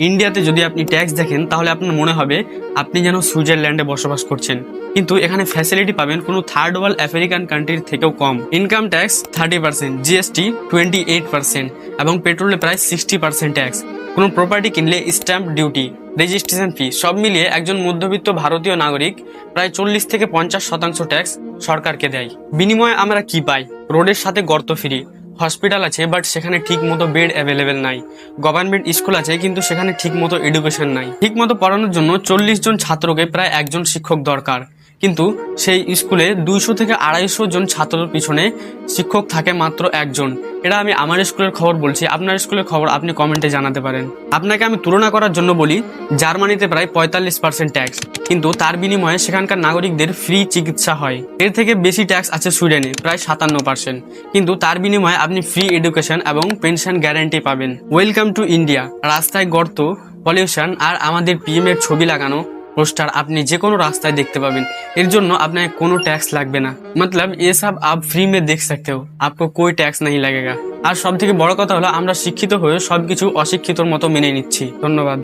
ইন্ডিয়াতে যদি আপনি ট্যাক্স দেখেন তাহলে আপনার মনে হবে আপনি যেন সুইজারল্যান্ডে বসবাস করছেন, কিন্তু এখানে ফ্যাসিলিটি পাবেন কোনো থার্ড ওয়ার্ল্ড আফ্রিকান কান্ট্রির থেকেও কম। ইনকাম ট্যাক্স 30%, জিএসটি 28% এবং পেট্রোলে প্রায় 60% ট্যাক্স। কোনো প্রপার্টি কিনলে স্ট্যাম্প ডিউটি, রেজিস্ট্রেশন ফি সব মিলিয়ে একজন মধ্যবিত্ত ভারতীয় নাগরিক প্রায় 40 থেকে 50% ট্যাক্স সরকারকে দেয়। বিনিময়ে আমরা কি পাই? রোডের সাথে গর্ত ফ্রি, হসপিটাল আছে বাট সেখানে ঠিক মতো বেড অ্যাভেলেবেল নাই, গভর্নমেন্ট স্কুল আছে কিন্তু সেখানে ঠিক মতো এডুকেশন নাই, ঠিক মতো পড়ানোর জন্য 40 জন ছাত্রকে প্রায় একজন শিক্ষক দরকার, কিন্তু সেই স্কুলে 200 থেকে 250 জন ছাত্রের পিছনে শিক্ষক থাকে মাত্র একজন। এটা আমি আমার স্কুলের খবর বলছি, আপনার স্কুলের খবর আপনি কমেন্টে জানাতে পারেন। আপনাকে আমি তুলনা করার জন্য বলি, জার্মানিতে প্রায় 45% ট্যাক্স, কিন্তু তার বিনিময়ে সেখানকার নাগরিকদের ফ্রি চিকিৎসা হয়। এর থেকে বেশি ট্যাক্স আছে সুইডেনে, প্রায় 57%, কিন্তু তার বিনিময়ে আপনি ফ্রি এডুকেশন এবং পেনশন গ্যারান্টি পাবেন। Welcome to India. রাস্তায় গর্ত, পলিউশন আর আমাদের পিএম এর ছবি লাগানো পোস্টার আপনি যে কোনো রাস্তায় দেখতে পাবেন। এর জন্য আপনাকে কোনো ট্যাক্স লাগবে না, मतलब ये सब आप फ्री में देख सकते हो, आपको कोई टैक्स नहीं लगेगा। আর সব থেকে বড় কথা হলো আমরা শিক্ষিত হয়ে সবকিছু অশিক্ষিতর মতো মেনে নিচ্ছি। ধন্যবাদ।